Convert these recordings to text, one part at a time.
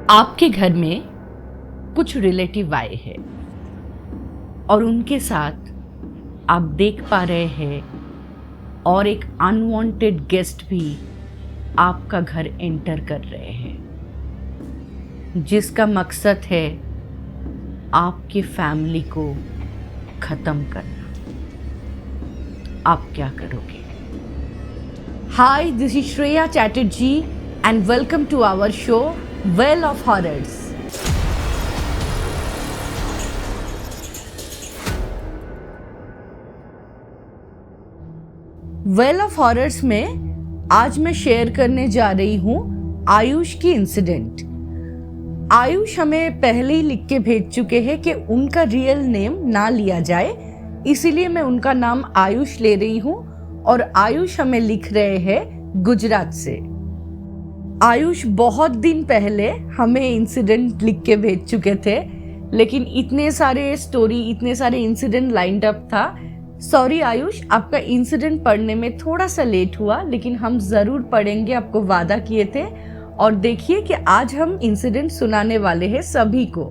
आपके घर में कुछ रिलेटिव आए हैं और उनके साथ आप देख पा रहे हैं और एक अनवांटेड गेस्ट भी आपका घर एंटर कर रहे हैं, जिसका मकसद है आपकी फैमिली को ख़त्म करना। आप क्या करोगे? Hi, this is Shreya Chatterjee and welcome to our show well of horrors. Well of horrors में आज मैं शेयर करने जा रही हूँ आयुष की इंसिडेंट। आयुष हमें पहले ही लिख के भेज चुके हैं कि उनका रियल नेम ना लिया जाए, इसीलिए मैं उनका नाम आयुष ले रही हूँ। और आयुष हमें लिख रहे हैं गुजरात से। आयुष बहुत दिन पहले हमें इंसिडेंट लिख के भेज चुके थे, लेकिन इतने सारे स्टोरी, इतने सारे इंसिडेंट लाइंड अप था। सॉरी आयुष, आपका इंसिडेंट पढ़ने में थोड़ा सा लेट हुआ, लेकिन हम ज़रूर पढ़ेंगे, आपको वादा किए थे। और देखिए कि आज हम इंसिडेंट सुनाने वाले हैं सभी को।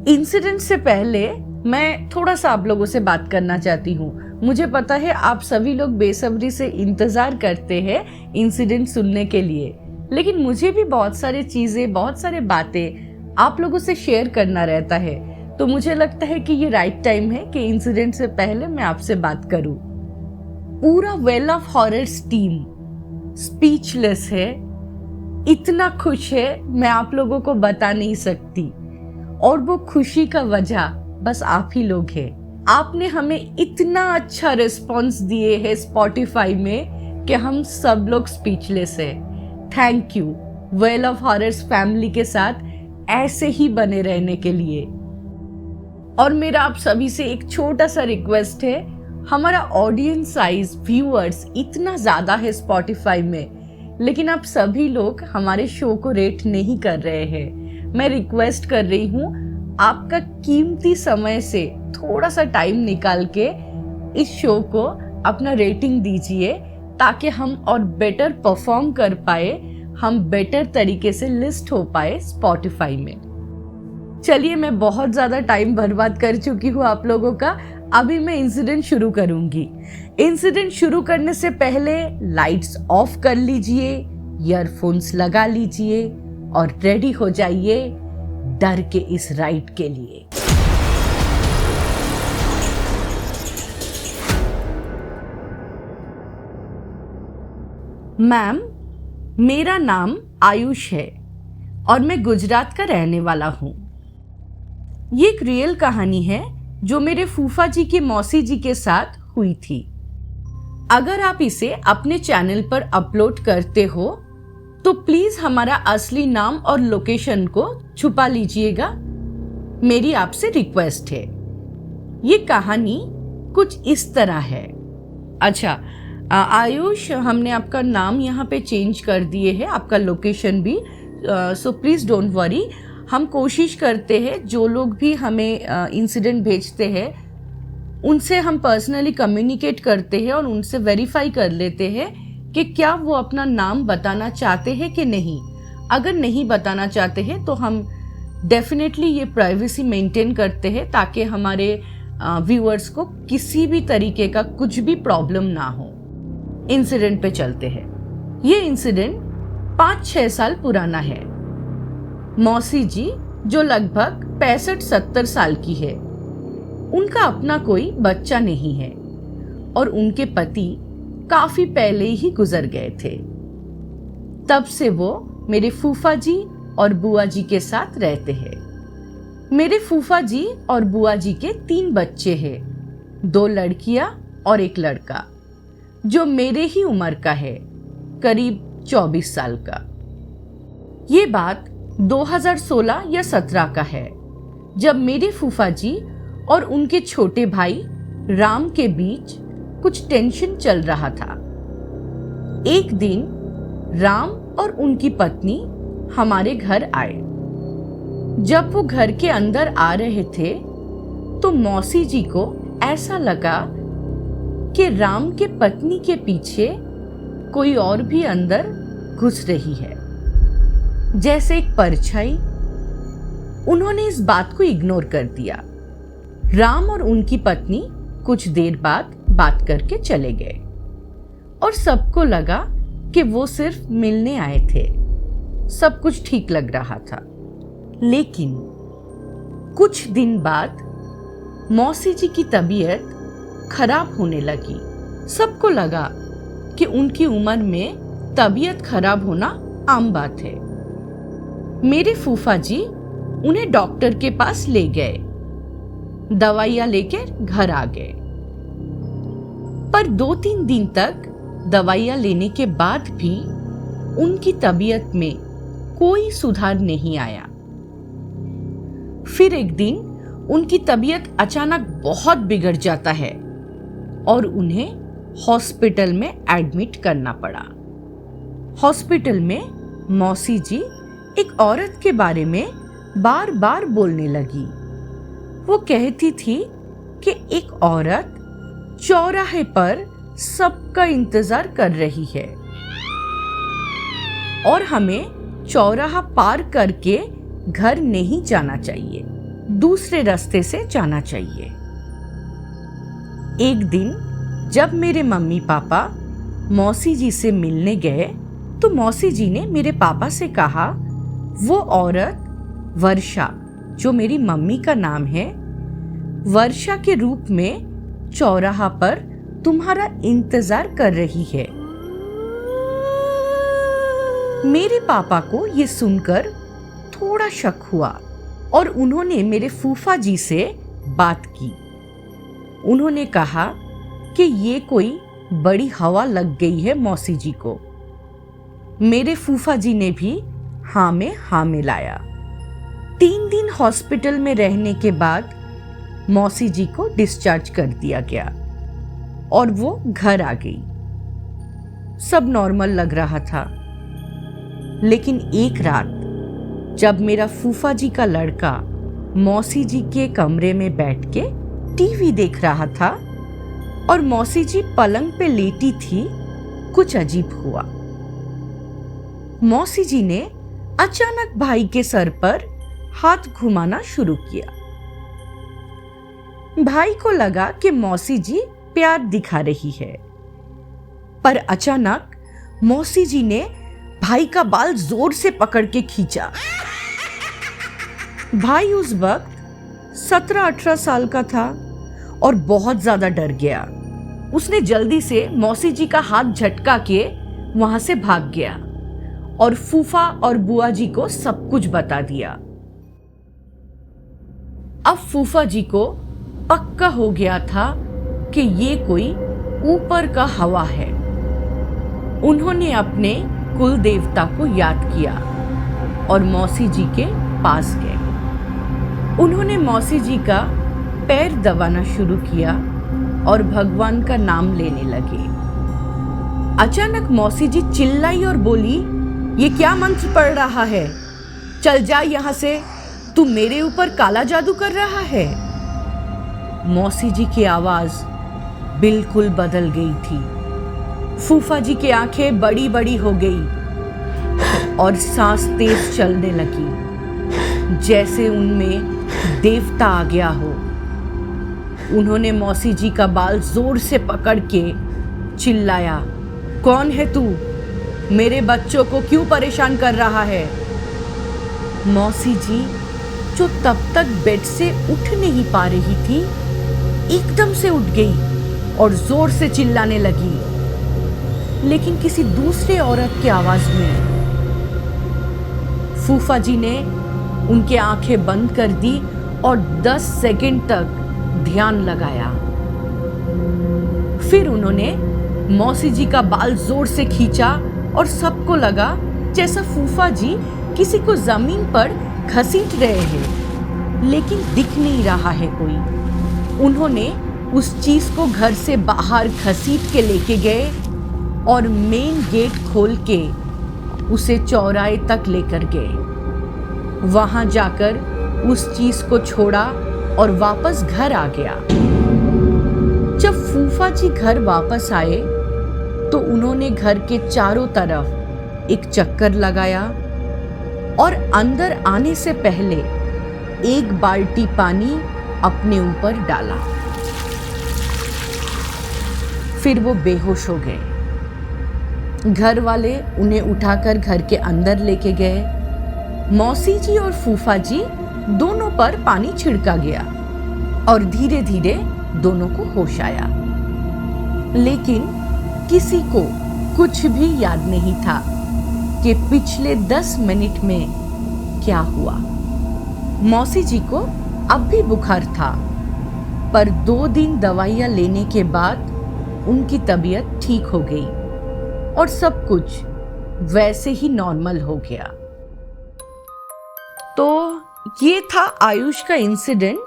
इंसिडेंट से पहले मैं थोड़ा सा आप लोगों से बात करना चाहती हूँ। मुझे पता है आप सभी लोग बेसब्री से इंतज़ार करते हैं इंसिडेंट सुनने के लिए, लेकिन मुझे भी बहुत सारी चीज़ें, बहुत सारे बातें आप लोगों से शेयर करना रहता है। तो मुझे लगता है कि ये राइट टाइम है कि इंसिडेंट से पहले मैं आपसे बात करूं। पूरा well of horrors team speechless है, इतना खुश है मैं आप लोगों को बता नहीं सकती। और वो खुशी का वजह बस आप ही लोग हैं। आपने हमें इतना अच्छा रिस्पॉन्स दिए है स्पॉटिफाई में कि हम सब लोग स्पीचलेस है। Thank you well of horrors family के साथ ऐसे ही बने रहने के लिए। और मेरा आप सभी से एक छोटा सा रिक्वेस्ट है, हमारा ऑडियंस साइज, व्यूअर्स इतना ज़्यादा है स्पॉटिफाई में, लेकिन आप सभी लोग हमारे शो को रेट नहीं कर रहे हैं। मैं रिक्वेस्ट कर रही हूँ, आपका कीमती समय से थोड़ा सा टाइम निकाल के इस शो को अपना रेटिंग दीजिए, ताकि हम और बेटर परफॉर्म कर पाए, हम बेटर तरीके से लिस्ट हो पाए स्पॉटिफाई में। चलिए, मैं बहुत ज़्यादा टाइम बर्बाद कर चुकी हूँ आप लोगों का। अभी मैं इंसिडेंट शुरू करूँगी। इंसिडेंट शुरू करने से पहले लाइट्स ऑफ कर लीजिए, ईयरफोन्स लगा लीजिए और रेडी हो जाइए डर के इस राइड के लिए। मैम, मेरा नाम आयुष है और मैं गुजरात का रहने वाला हूँ। ये एक रियल कहानी है जो मेरे फूफा जी की मौसी जी के साथ हुई थी। अगर आप इसे अपने चैनल पर अपलोड करते हो तो प्लीज हमारा असली नाम और लोकेशन को छुपा लीजिएगा, मेरी आपसे रिक्वेस्ट है। ये कहानी कुछ इस तरह है। अच्छा आयुष, हमने आपका नाम यहाँ पे चेंज कर दिए है, आपका लोकेशन भी, सो प्लीज डोंट वरी। हम कोशिश करते हैं, जो लोग भी हमें इंसिडेंट भेजते हैं उनसे हम पर्सनली कम्युनिकेट करते हैं और उनसे वेरीफाई कर लेते हैं कि क्या वो अपना नाम बताना चाहते हैं कि नहीं। अगर नहीं बताना चाहते हैं तो हम डेफिनेटली ये प्राइवेसी मेंटेन करते हैं, ताकि हमारे व्यूअर्स को किसी भी तरीके का कुछ भी प्रॉब्लम ना हो। इंसिडेंट पे चलते हैं। ये इंसिडेंट 5-6 साल पुराना है। मौसी जी, जो लगभग 65-70 साल की है, उनका अपना कोई बच्चा नहीं है और उनके पति काफी पहले ही गुजर गए थे। तब से वो मेरे फूफा जी और बुआ जी के साथ रहते हैं। मेरे फूफा जी और बुआ जी के 3 बच्चे हैं, 2 लड़कियां और 1 लड़का, जो मेरे ही उम्र का है, करीब 24 साल का। ये बात 2016 या 17 का है, जब मेरे फूफा जी और उनके छोटे भाई राम के बीच कुछ टेंशन चल रहा था। एक दिन राम और उनकी पत्नी हमारे घर आए। जब वो घर के अंदर आ रहे थे तो मौसी जी को ऐसा लगा कि राम के पत्नी के पीछे कोई और भी अंदर घुस रही है। जैसे एक परछाई। उन्होंने इस बात को इग्नोर कर दिया। राम और उनकी पत्नी कुछ देर बाद बात करके चले गए और सबको लगा कि वो सिर्फ मिलने आए थे। सब कुछ ठीक लग रहा था। लेकिन कुछ दिन बाद मौसी जी की तबीयत खराब होने लगी। सबको लगा कि उनकी उम्र में तबीयत खराब होना आम बात है। मेरे फूफा जी उन्हें डॉक्टर के पास ले गए। दवाइयां लेकर घर आ गए, पर 2-3 दिन तक दवाइयां लेने के बाद भी उनकी तबीयत में कोई सुधार नहीं आया। फिर एक दिन उनकी तबीयत अचानक बहुत बिगड़ जाता है और उन्हें हॉस्पिटल में एडमिट करना पड़ा। हॉस्पिटल में मौसी जी एक औरत के बारे में बार बार बोलने लगी। वो कहती थी कि एक औरत चौराहे पर सबका इंतजार कर रही है और हमें चौराहा पार करके घर नहीं जाना चाहिए, दूसरे रास्ते से जाना चाहिए। एक दिन जब मेरे मम्मी पापा मौसी जी से मिलने गए तो मौसी जी ने मेरे पापा से कहा, वो औरत वर्षा, जो मेरी मम्मी का नाम है, वर्षा के रूप में चौराहा पर तुम्हारा इंतजार कर रही है। मेरे पापा को ये सुनकर थोड़ा शक हुआ और उन्होंने मेरे फूफा जी से बात की। उन्होंने कहा कि ये कोई बड़ी हवा लग गई है मौसी जी को। मेरे फूफा जी ने भी हाँ में हाँ मिलाया। 3 दिन हॉस्पिटल में रहने के बाद मौसी जी को डिस्चार्ज कर दिया गया और वो घर आ गई। सब नॉर्मल लग रहा था। लेकिन एक रात जब मेरा फूफा जी का लड़का मौसी जी के कमरे में बैठ के टीवी देख रहा था और मौसी जी पलंग पे लेटी थी, कुछ अजीब हुआ। मौसी जी ने अचानक भाई के सर पर हाथ घुमाना शुरू किया। भाई को लगा कि मौसी जी प्यार दिखा रही है, पर अचानक मौसी जी ने भाई का बाल जोर से पकड़ के खींचा। भाई उस वक्त 17-18 साल का था और बहुत ज्यादा डर गया। उसने जल्दी से मौसी जी का हाथ झटका के वहां से भाग गया और फूफा और बुआ जी को सब कुछ बता दिया। अब फूफा जी को पक्का हो गया था कि ये कोई ऊपर का हवा है। उन्होंने अपने कुल देवता को याद किया और मौसी जी के पास गए। उन्होंने मौसी जी का पैर दबाना शुरू किया और भगवान का नाम लेने लगे। अचानक मौसी जी चिल्लाई और बोली, ये क्या मंत्र पढ़ रहा है? चल जा यहां से, तू मेरे ऊपर काला जादू कर रहा है। मौसी जी की आवाज बिल्कुल बदल गई थी। फूफा जी की आंखें बड़ी बड़ी हो गई और सांस तेज चलने लगी, जैसे उनमें देवता आ गया हो। उन्होंने मौसी जी का बाल जोर से पकड़ के चिल्लाया, कौन है तू? मेरे बच्चों को क्यों परेशान कर रहा है? मौसी जी, जो तब तक बेड से उठ नहीं पा रही थी, एकदम से उठ गई और जोर से चिल्लाने लगी, लेकिन किसी दूसरे औरत की आवाज में। फूफा जी ने उनकी आंखें बंद कर दी और 10 सेकंड तक ध्यान लगाया। फिर उन्होंने मौसी जी का बाल जोर से खींचा और सबको लगा जैसा फूफा जी किसी को जमीन पर घसीट रहे हैं, लेकिन दिख नहीं रहा है कोई। उन्होंने उस चीज को घर से बाहर घसीट के लेके गए और मेन गेट खोल के उसे चौराहे तक लेकर गए। वहां जाकर उस चीज को छोड़ा और वापस घर आ गया। जब फूफा जी घर वापस आए तो उन्होंने घर के चारों तरफ एक चक्कर लगाया और अंदर आने से पहले एक बाल्टी पानी अपने ऊपर डाला। फिर वो बेहोश हो गए। घर वाले उन्हें उठाकर घर के अंदर लेके गए। मौसी जी और फूफा जी दोनों पर पानी छिड़का गया और धीरे धीरे दोनों को होश आया, लेकिन किसी को कुछ भी याद नहीं था कि पिछले 10 मिनट में क्या हुआ। मौसी जी को अब भी बुखार था, पर 2 दिन दवाइयाँ लेने के बाद उनकी तबीयत ठीक हो गई और सब कुछ वैसे ही नॉर्मल हो गया। तो ये था आयुष का इंसिडेंट।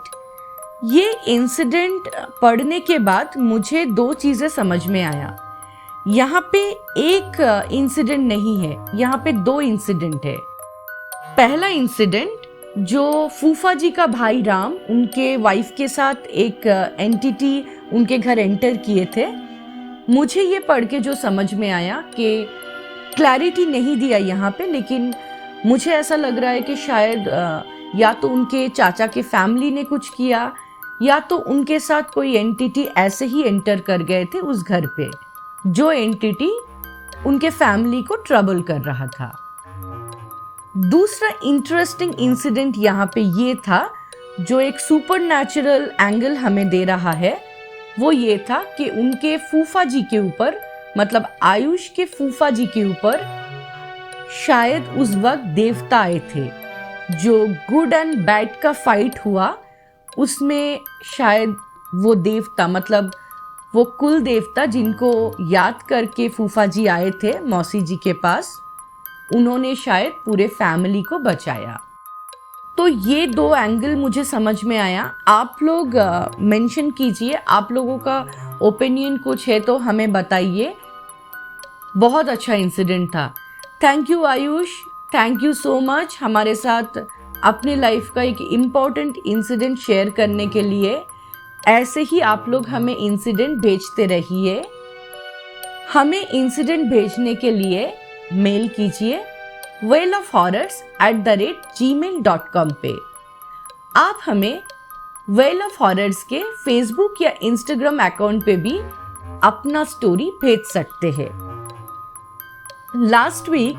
ये इंसिडेंट पढ़ने के बाद मुझे 2 चीज़ें समझ में आया। यहाँ पे एक इंसिडेंट नहीं है, यहाँ पे 2 इंसिडेंट है। पहला इंसिडेंट जो फूफा जी का भाई राम उनके वाइफ के साथ एक एंटिटी उनके घर एंटर किए थे, मुझे ये पढ़ के जो समझ में आया कि क्लैरिटी नहीं दिया यहाँ पे, लेकिन मुझे ऐसा लग रहा है कि शायद या तो उनके चाचा के फैमिली ने कुछ किया या तो उनके साथ कोई एंटिटी ऐसे ही एंटर कर गए थे उस घर पे, जो एंटिटी उनके फैमिली को ट्रबल कर रहा था। दूसरा इंटरेस्टिंग इंसिडेंट यहाँ पे ये था, जो एक सुपरनैचुरल एंगल हमें दे रहा है, वो ये था कि उनके फूफा जी के ऊपर, मतलब आयुष के फूफा जी के ऊपर शायद उस वक्त देवता आए थे। जो गुड एंड बैड का फाइट हुआ उसमें शायद वो देवता, मतलब वो कुल देवता जिनको याद करके फूफा जी आए थे मौसी जी के पास, उन्होंने शायद पूरे फैमिली को बचाया। तो ये 2 एंगल मुझे समझ में आया। आप लोग मेंशन कीजिए, आप लोगों का ओपिनियन कुछ है तो हमें बताइए। बहुत अच्छा इंसिडेंट था। Thank you Ayush, thank you so much हमारे साथ अपने लाइफ का एक इम्पॉर्टेंट इंसिडेंट शेयर करने के लिए। ऐसे ही आप लोग हमें इंसिडेंट भेजते रहिए। हमें इंसिडेंट भेजने के लिए मेल कीजिए whaleofhorrors@gmail.com पे। आप हमें वेल ऑफ हॉरर्स के फेसबुक या इंस्टाग्राम अकाउंट पे भी अपना स्टोरी भेज सकते हैं। लास्ट वीक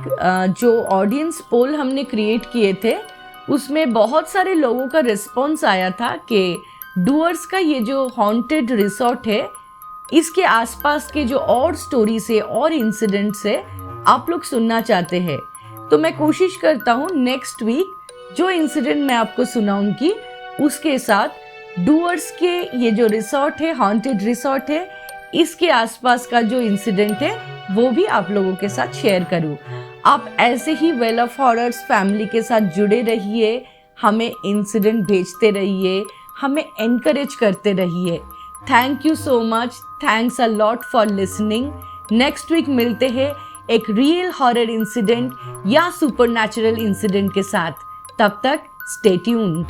जो ऑडियंस पोल हमने क्रिएट किए थे, उसमें बहुत सारे लोगों का रिस्पॉन्स आया था कि डूअर्स का ये जो हॉन्टेड रिसोर्ट है, इसके आसपास के जो और स्टोरीज है और इंसिडेंट्स है आप लोग सुनना चाहते हैं। तो मैं कोशिश करता हूँ नेक्स्ट वीक जो इंसिडेंट मैं आपको सुनाऊंगी उसके साथ डूअर्स के ये जो रिसोर्ट है, हॉन्टेड रिसोर्ट है, इसके आसपास का जो इंसिडेंट है वो भी आप लोगों के साथ शेयर करूँ। आप ऐसे ही वेल ऑफ हॉरर्स फैमिली के साथ जुड़े रहिए, हमें इंसिडेंट भेजते रहिए, हमें एनकरेज करते रहिए। Thank you so much, thanks a lot for listening. Next week मिलते हैं एक रियल हॉरर इंसिडेंट या सुपरनैचुरल इंसिडेंट के साथ। तब तक स्टे ट्यून्ड।